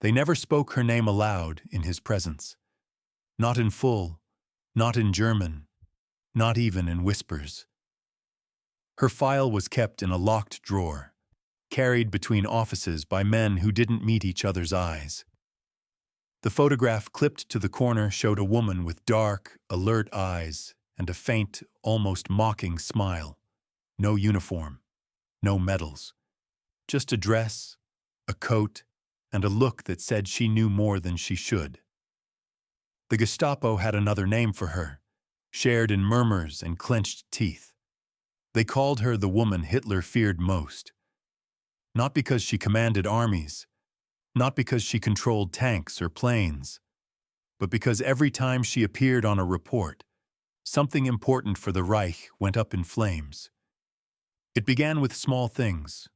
They never spoke her name aloud in his presence. Not in full, not in German, not even in whispers. Her file was kept in a locked drawer, carried between offices by men who didn't meet each other's eyes. The photograph clipped to the corner showed a woman with dark, alert eyes and a faint, almost mocking smile. No uniform, no medals. Just a dress, a coat, and a look that said she knew more than she should. The Gestapo had another name for her, shared in murmurs and clenched teeth. They called her the woman Hitler feared most. Not because she commanded armies, not because she controlled tanks or planes, but because every time she appeared on a report, something important for the Reich went up in flames. It began with small things.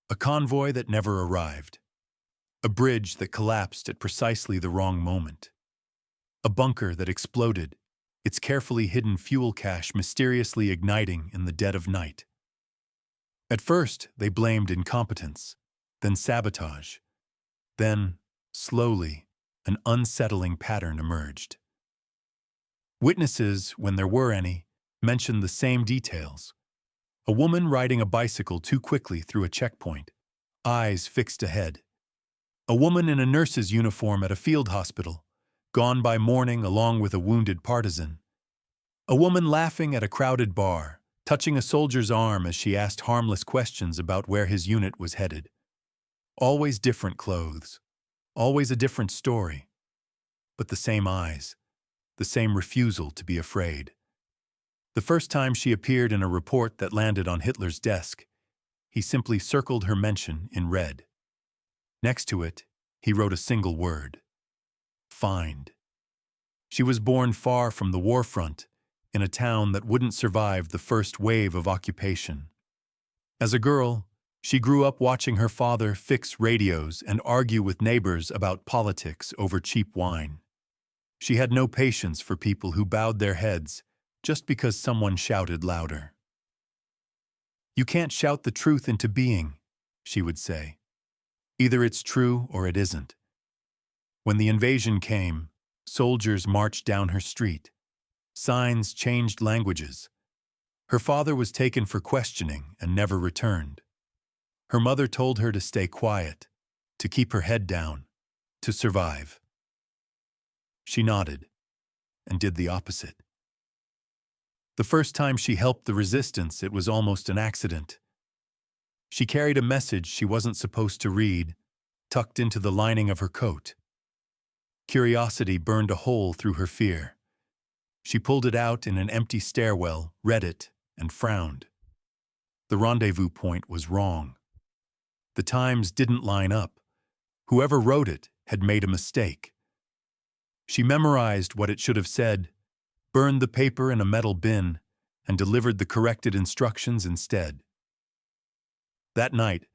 A convoy that never arrived. A bridge that collapsed at precisely the wrong moment. A bunker that exploded, its carefully hidden fuel cache mysteriously igniting in the dead of night. At first, they blamed incompetence, then sabotage. Then, slowly, an unsettling pattern emerged. Witnesses, when there were any, mentioned the same details. A woman riding a bicycle too quickly through a checkpoint, eyes fixed ahead. A woman in a nurse's uniform at a field hospital, gone by morning along with a wounded partisan. A woman laughing at a crowded bar, touching a soldier's arm as she asked harmless questions about where his unit was headed. Always different clothes, always a different story, but the same eyes, the same refusal to be afraid. The first time she appeared in a report that landed on Hitler's desk, he simply circled her mention in red. Next to it, he wrote a single word: find. She was born far from the war front, in a town that wouldn't survive the first wave of occupation. As a girl, she grew up watching her father fix radios and argue with neighbors about politics over cheap wine. She had no patience for people who bowed their heads just because someone shouted louder. "You can't shout the truth into being," she would say. "Either it's true or it isn't." When the invasion came, soldiers marched down her street. Signs changed languages. Her father was taken for questioning and never returned. Her mother told her to stay quiet, to keep her head down, to survive. She nodded and did the opposite. The first time she helped the resistance, it was almost an accident. She carried a message she wasn't supposed to read, tucked into the lining of her coat. Curiosity burned a hole through her fear. She pulled it out in an empty stairwell, read it, and frowned. The rendezvous point was wrong. The times didn't line up. Whoever wrote it had made a mistake. She memorized what it should have said, burned the paper in a metal bin, and delivered the corrected instructions instead. That night,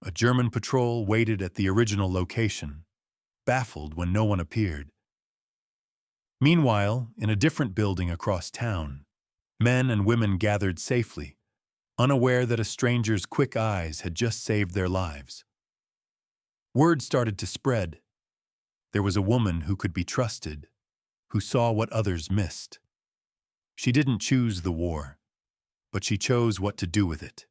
a German patrol waited at the original location, baffled when no one appeared. Meanwhile, in a different building across town, men and women gathered safely, unaware that a stranger's quick eyes had just saved their lives. Word started to spread. There was a woman who could be trusted, who saw what others missed. She didn't choose the war, but she chose what to do with it.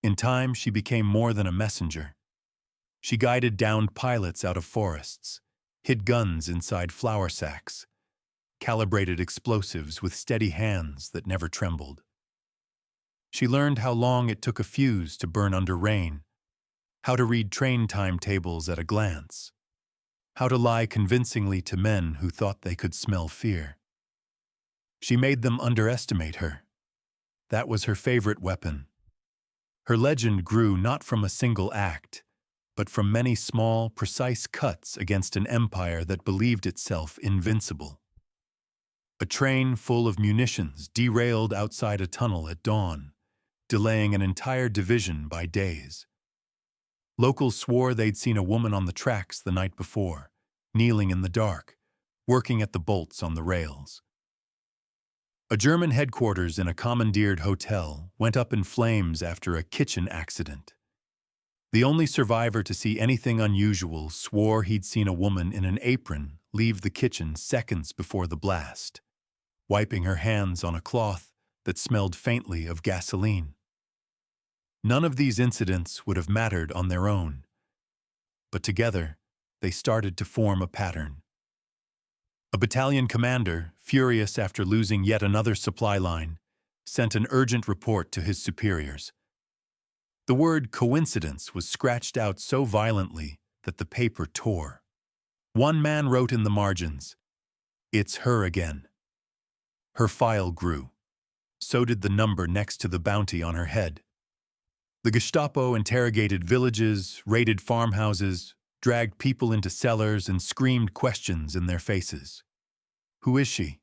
In time, she became more than a messenger. She guided downed pilots out of forests, hid guns inside flour sacks, calibrated explosives with steady hands that never trembled. She learned how long it took a fuse to burn under rain, how to read train timetables at a glance, how to lie convincingly to men who thought they could smell fear. She made them underestimate her. That was her favorite weapon. Her legend grew not from a single act, but from many small, precise cuts against an empire that believed itself invincible. A train full of munitions derailed outside a tunnel at dawn, delaying an entire division by days. Locals swore they'd seen a woman on the tracks the night before, kneeling in the dark, working at the bolts on the rails. A German headquarters in a commandeered hotel went up in flames after a kitchen accident. The only survivor to see anything unusual swore he'd seen a woman in an apron leave the kitchen seconds before the blast, wiping her hands on a cloth that smelled faintly of gasoline. None of these incidents would have mattered on their own, but together they started to form a pattern. A battalion commander, furious after losing yet another supply line, sent an urgent report to his superiors. The word coincidence was scratched out so violently that the paper tore. One man wrote in the margins, "It's her again." Her file grew. So did the number next to the bounty on her head. The Gestapo interrogated villages, raided farmhouses, dragged people into cellars, and screamed questions in their faces. Who is she?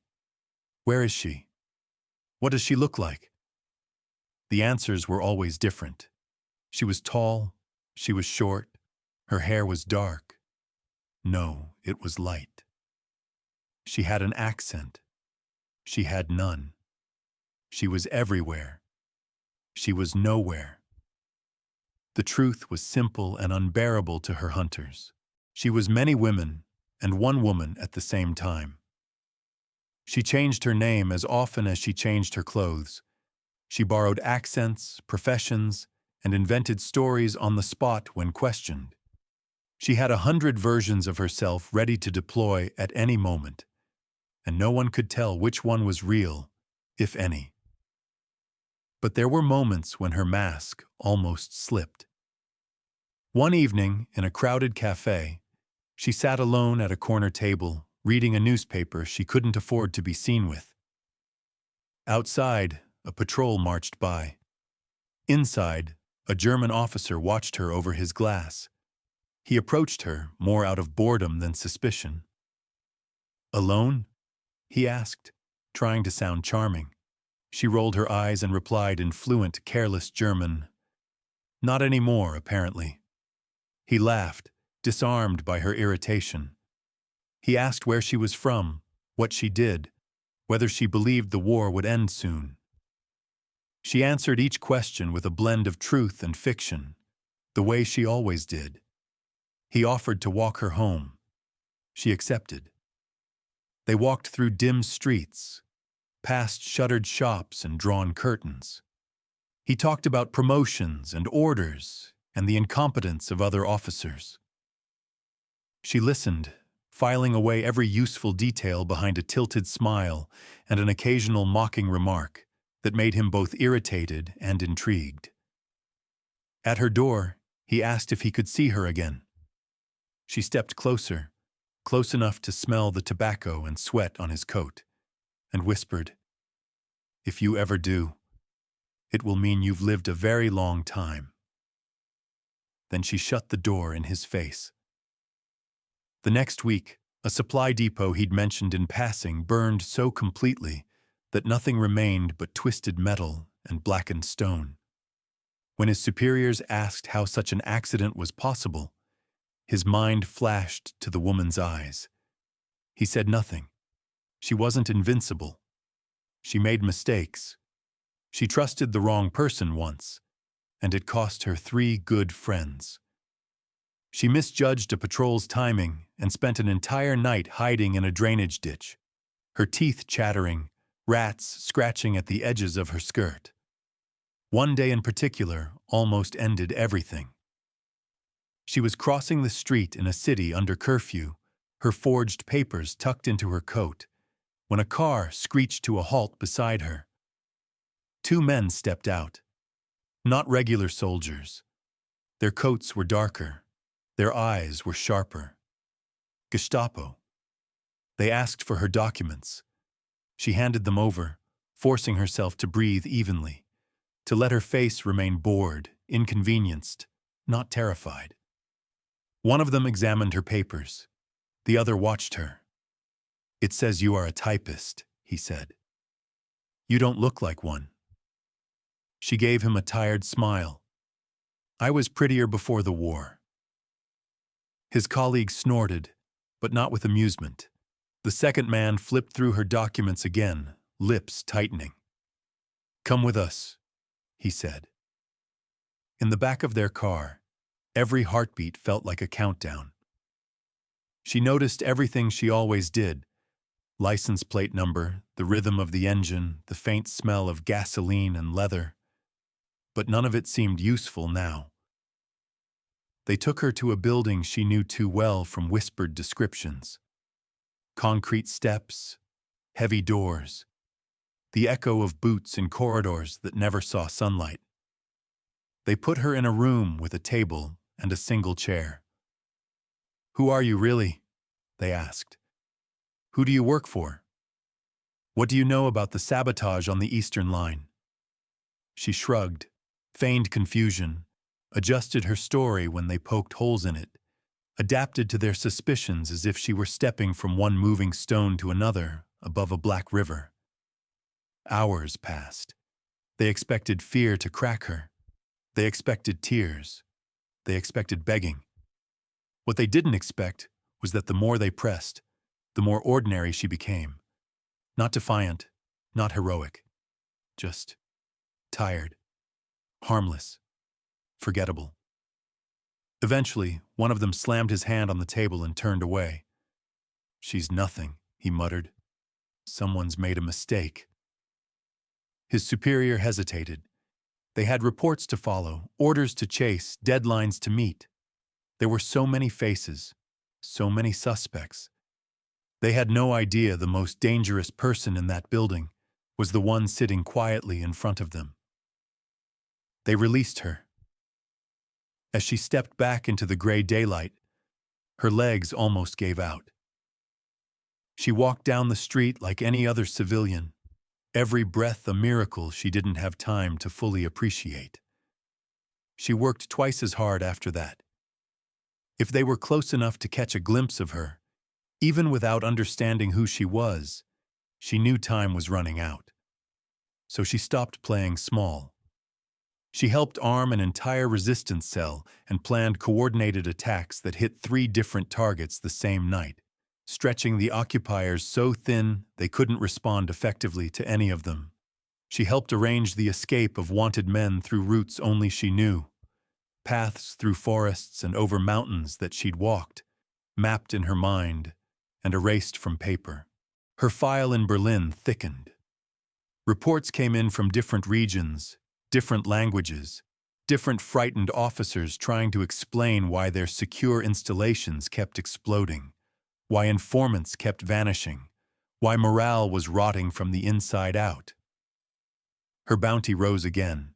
Where is she? What does she look like? The answers were always different. She was tall, she was short, her hair was dark. No, it was light. She had an accent. She had none. She was everywhere. She was nowhere. The truth was simple and unbearable to her hunters. She was many women and one woman at the same time. She changed her name as often as she changed her clothes. She borrowed accents, professions, and invented stories on the spot when questioned. She had 100 versions of herself ready to deploy at any moment, and no one could tell which one was real, if any. But there were moments when her mask almost slipped. One evening, in a crowded cafe, she sat alone at a corner table, reading a newspaper she couldn't afford to be seen with. Outside, a patrol marched by. Inside, a German officer watched her over his glass. He approached her more out of boredom than suspicion. "Alone?" he asked, trying to sound charming. She rolled her eyes and replied in fluent, careless German, "Not anymore, apparently." He laughed, disarmed by her irritation. He asked where she was from, what she did, whether she believed the war would end soon. She answered each question with a blend of truth and fiction, the way she always did. He offered to walk her home. She accepted. They walked through dim streets, past shuttered shops and drawn curtains. He talked about promotions and orders and the incompetence of other officers. She listened, filing away every useful detail behind a tilted smile and an occasional mocking remark that made him both irritated and intrigued. At her door, he asked if he could see her again. She stepped closer, close enough to smell the tobacco and sweat on his coat, and whispered, "If you ever do, it will mean you've lived a very long time." Then she shut the door in his face. The next week, a supply depot he'd mentioned in passing burned so completely that nothing remained but twisted metal and blackened stone. When his superiors asked how such an accident was possible, his mind flashed to the woman's eyes. He said nothing. She wasn't invincible. She made mistakes. She trusted the wrong person once, and it cost her 3 good friends. She misjudged a patrol's timing and spent an entire night hiding in a drainage ditch, her teeth chattering, rats scratching at the edges of her skirt. One day in particular almost ended everything. She was crossing the street in a city under curfew, her forged papers tucked into her coat, when a car screeched to a halt beside her. 2 men stepped out. Not regular soldiers. Their coats were darker. Their eyes were sharper. Gestapo. They asked for her documents. She handed them over, forcing herself to breathe evenly, to let her face remain bored, inconvenienced, not terrified. One of them examined her papers. The other watched her. "It says you are a typist," he said. "You don't look like one." She gave him a tired smile. "I was prettier before the war." His colleague snorted, but not with amusement. The second man flipped through her documents again, lips tightening. "Come with us," he said. In the back of their car, Every heartbeat felt like a countdown. She noticed everything she always did: license plate number, the rhythm of the engine, the faint smell of gasoline and leather. But none of it seemed useful now. They took her to a building she knew too well from whispered descriptions. Concrete steps, heavy doors, the echo of boots in corridors that never saw sunlight. They put her in a room with a table and a single chair. "Who are you really?" they asked. "Who do you work for? What do you know about the sabotage on the Eastern Line?" She shrugged, feigned confusion, adjusted her story when they poked holes in it, adapted to their suspicions as if she were stepping from one moving stone to another above a black river. Hours passed. They expected fear to crack her. They expected tears. They expected begging. What they didn't expect was that the more they pressed, the more ordinary she became. Not defiant, not heroic. Just tired, harmless, forgettable. Eventually, one of them slammed his hand on the table and turned away. "She's nothing," he muttered. "Someone's made a mistake." His superior hesitated. They had reports to follow, orders to chase, deadlines to meet. There were so many faces, so many suspects. They had no idea the most dangerous person in that building was the one sitting quietly in front of them. They released her. As she stepped back into the gray daylight, her legs almost gave out. She walked down the street like any other civilian, every breath a miracle she didn't have time to fully appreciate. She worked twice as hard after that. If they were close enough to catch a glimpse of her, even without understanding who she was, she knew time was running out. So she stopped playing small. She helped arm an entire resistance cell and planned coordinated attacks that hit 3 different targets the same night, stretching the occupiers so thin they couldn't respond effectively to any of them. She helped arrange the escape of wanted men through routes only she knew, paths through forests and over mountains that she'd walked, mapped in her mind, and erased from paper. Her file in Berlin thickened. Reports came in from different regions, different languages, different frightened officers trying to explain why their secure installations kept exploding, why informants kept vanishing, why morale was rotting from the inside out. Her bounty rose again.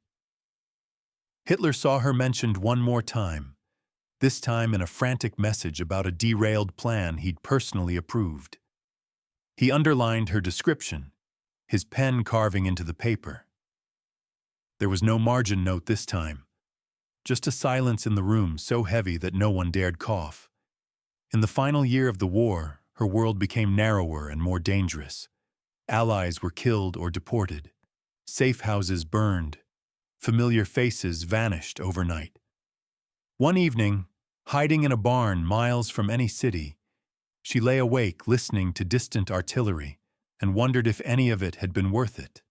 Hitler saw her mentioned one more time, this time in a frantic message about a derailed plan he'd personally approved. He underlined her description, his pen carving into the paper. There was no margin note this time, just a silence in the room so heavy that no one dared cough. In the final year of the war, her world became narrower and more dangerous. Allies were killed or deported. Safe houses burned. Familiar faces vanished overnight. One evening, hiding in a barn miles from any city, she lay awake listening to distant artillery and wondered if any of it had been worth it.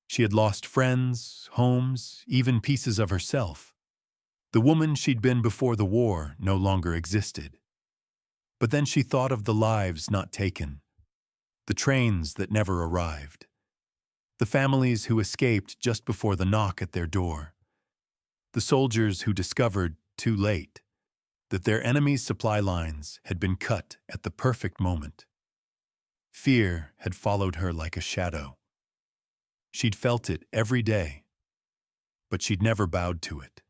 She had lost friends, homes, even pieces of herself. The woman she'd been before the war no longer existed. But then she thought of the lives not taken, the trains that never arrived, the families who escaped just before the knock at their door, the soldiers who discovered, too late, that their enemy's supply lines had been cut at the perfect moment. Fear had followed her like a shadow. She'd felt it every day, but she'd never bowed to it.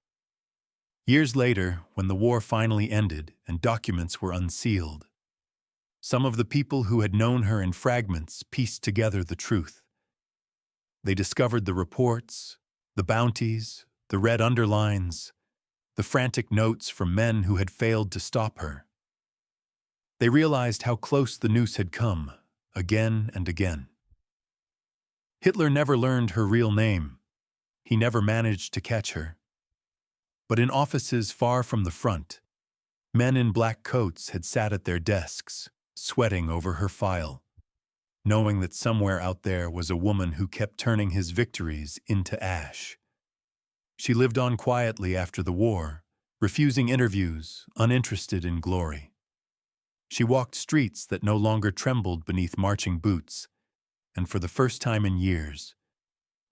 Years later, when the war finally ended and documents were unsealed, some of the people who had known her in fragments pieced together the truth. They discovered the reports, the bounties, the red underlines, the frantic notes from men who had failed to stop her. They realized how close the noose had come, again and again. Hitler never learned her real name. He never managed to catch her. But in offices far from the front, men in black coats had sat at their desks, sweating over her file, knowing that somewhere out there was a woman who kept turning his victories into ash. She lived on quietly after the war, refusing interviews, uninterested in glory. She walked streets that no longer trembled beneath marching boots, and for the first time in years,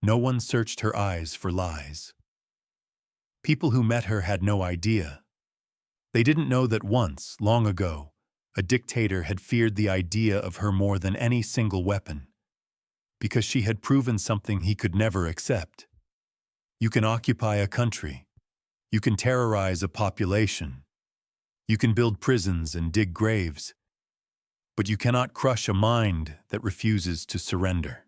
no one searched her eyes for lies. People who met her had no idea. They didn't know that once, long ago, a dictator had feared the idea of her more than any single weapon, because she had proven something he could never accept. You can occupy a country. You can terrorize a population. You can build prisons and dig graves. But you cannot crush a mind that refuses to surrender.